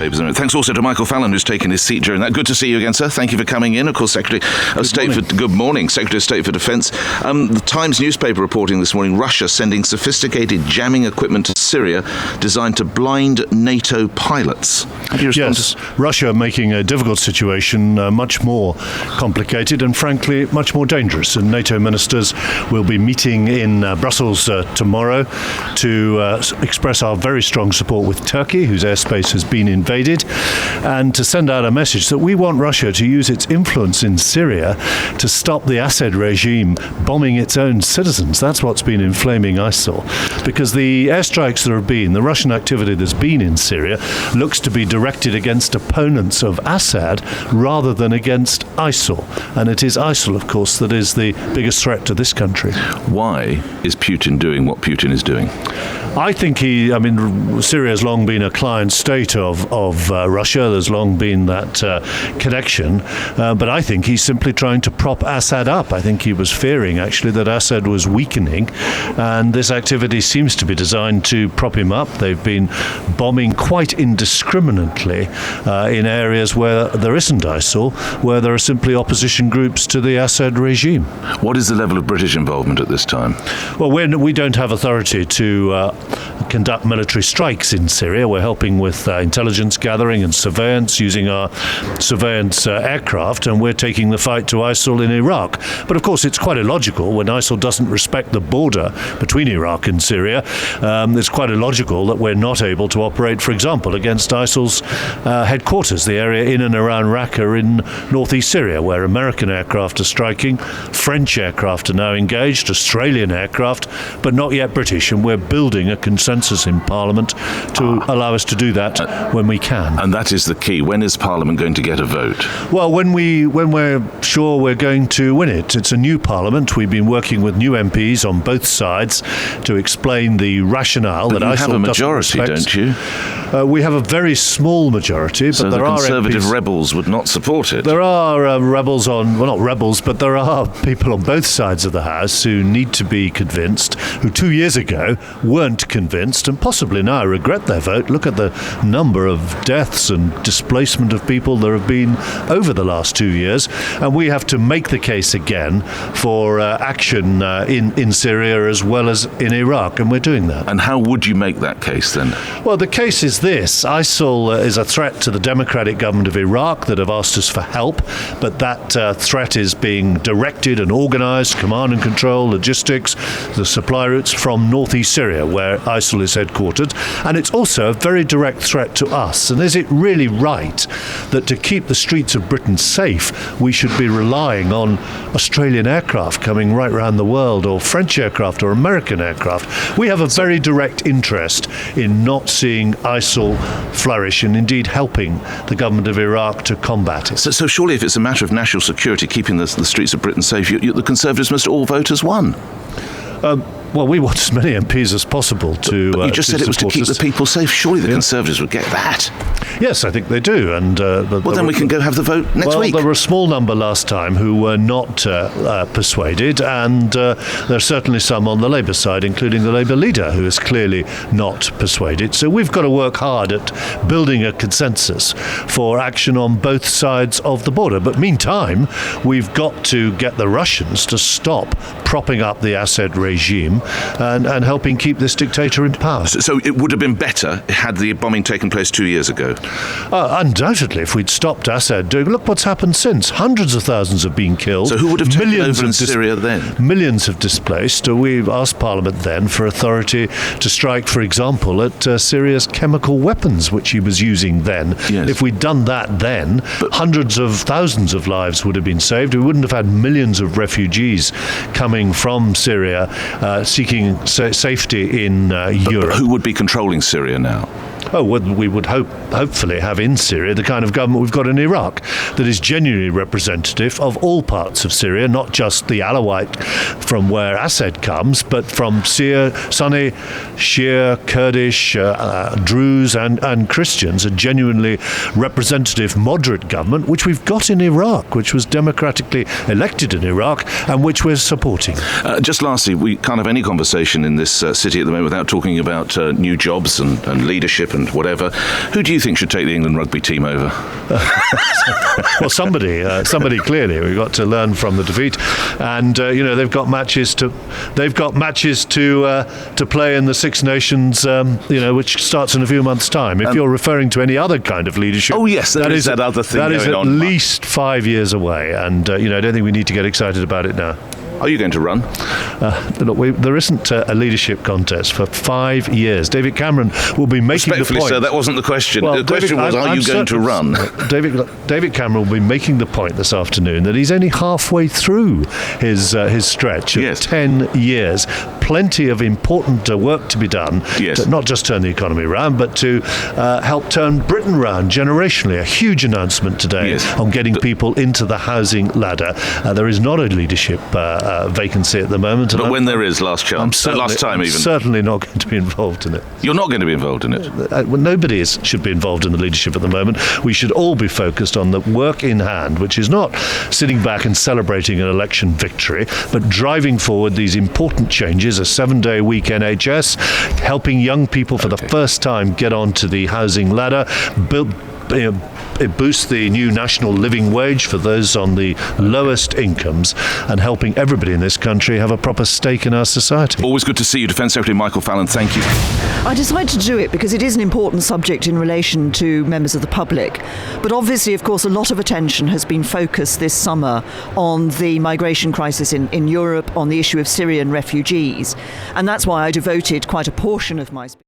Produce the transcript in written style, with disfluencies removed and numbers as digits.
Thanks also to Michael Fallon, who's taken his seat during that. Good to see you again, sir. Thank you for coming in. Of course, Secretary of State for... Good morning, Secretary of State for Defence. The Times newspaper reporting this morning, Russia sending sophisticated jamming equipment to Syria designed to blind NATO pilots. How do you respond Yes, Russia making a difficult situation much more complicated and, frankly, much more dangerous. And NATO ministers will be meeting in Brussels tomorrow to express our very strong support with Turkey, whose airspace has been invaded, and to send out a message that we want Russia to use its influence in Syria to stop the Assad regime bombing its own citizens. That's what's been inflaming ISIL. Because the airstrikes that have been, the Russian activity that's been in Syria, looks to be directed against opponents of Assad rather than against ISIL. And it is ISIL, of course, that is the biggest threat to this country. Why is Putin doing what Putin is doing? I think Syria has long been a client state of Russia. There's long been that connection. But I think he's simply trying to prop Assad up. I think he was fearing, actually, that Assad was weakening. And this activity seems to be designed to prop him up. They've been bombing quite indiscriminately in areas where there isn't ISIL, where there are simply opposition groups to the Assad regime. What is the level of British involvement at this time? Well, we don't have authority to conduct military strikes in Syria. We're helping with intelligence gathering and surveillance using our surveillance aircraft, and we're taking the fight to ISIL in Iraq. But of course, it's quite illogical when ISIL doesn't respect the border between Iraq and Syria. It's quite illogical that we're not able to operate, for example, against ISIL's headquarters, the area in and around Raqqa in northeast Syria, where American aircraft are striking, French aircraft are now engaged, Australian aircraft, but not yet British, and we're building a consensus in Parliament to allow us to do that when we can. And that is the key. When is Parliament going to get a vote? Well, when we're sure we're going to win it. It's a new Parliament. We've been working with new MPs on both sides to explain the rationale but that ISIL you have a majority, don't you? We have a very small majority, but so there are Conservative MPs, rebels would not support it. There are rebels not rebels, but there are people on both sides of the House who need to be convinced, who 2 years ago weren't convinced and possibly now regret their vote. Look at the number of deaths and displacement of people there have been over the last 2 years, and we have to make the case again for action in Syria as well as in Iraq, and we're doing that. And how would you make that case then? Well, the case is this. ISIL is a threat to the democratic government of Iraq that have asked us for help, but that threat is being directed and organised, command and control, logistics, the supply routes from northeast Syria, where ISIL is headquartered, and it's also a very direct threat to us. And is it really right that to keep the streets of Britain safe, we should be relying on Australian aircraft coming right around the world, or French aircraft or American aircraft? We have a very direct interest in not seeing ISIL flourish and indeed helping the government of Iraq to combat it. So surely if it's a matter of national security, keeping the streets of Britain safe, the Conservatives must all vote as one. Well, we want as many MPs as possible to. But you just said it was to keep the people safe. Surely the Conservatives would get that. Yes, I think they do. And then we can go have the vote next week. There were a small number last time who were not persuaded, and there are certainly some on the Labour side, including the Labour leader, who is clearly not persuaded. So we've got to work hard at building a consensus for action on both sides of the border. But meantime, we've got to get the Russians to stop propping up the Assad regime and helping keep this dictator in power. So it would have been better had the bombing taken place 2 years ago? Undoubtedly, if we'd stopped Assad doing... Look what's happened since. Hundreds of thousands have been killed. So who would have taken over in Syria then? Millions have displaced. We've asked Parliament then for authority to strike, for example, at Syria's chemical weapons, which he was using then. Yes. If we'd done that then, hundreds of thousands of lives would have been saved. We wouldn't have had millions of refugees coming from Syria seeking safety in Europe. But who would be controlling Syria now? Oh, well, we would hopefully have in Syria the kind of government we've got in Iraq that is genuinely representative of all parts of Syria, not just the Alawite from where Assad comes, but from Sunni, Shia, Kurdish, Druze and Christians, a genuinely representative moderate government, which we've got in Iraq, which was democratically elected in Iraq and which we're supporting. Just lastly, we can't have any conversation in this city at the moment without talking about new jobs and leadership and and whatever. Who do you think should take the England rugby team over? Well, somebody clearly. We've got to learn from the defeat, and they've got matches to play in the Six Nations, which starts in a few months' time. If you're referring to any other kind of leadership, oh yes, that is that other thing that going is at on. least 5 years away, and I don't think we need to get excited about it now. Are you going to run? Look, there isn't a leadership contest for 5 years. David Cameron will be making the point. Respectfully, sir, that wasn't the question. Well, the question was, are you going to run? David Cameron will be making the point this afternoon that he's only halfway through his stretch of 10 years. Plenty of important work to be done to not just turn the economy around, but to help turn Britain round generationally. A huge announcement today on getting people into the housing ladder. There is not a leadership vacancy at the moment. But when there is, last chance, last time even. I'm certainly not going to be involved in it. You're not going to be involved in it? Well, nobody should be involved in the leadership at the moment. We should all be focused on the work in hand, which is not sitting back and celebrating an election victory, but driving forward these important changes, a 7-day week NHS, helping young people for the first time get onto the housing ladder, it boosts the new national living wage for those on the lowest incomes, and helping everybody in this country have a proper stake in our society. Always good to see you, Defence Secretary Michael Fallon. Thank you. I decided to do it because it is an important subject in relation to members of the public. But obviously, of course, a lot of attention has been focused this summer on the migration crisis in Europe, on the issue of Syrian refugees. And that's why I devoted quite a portion of my speech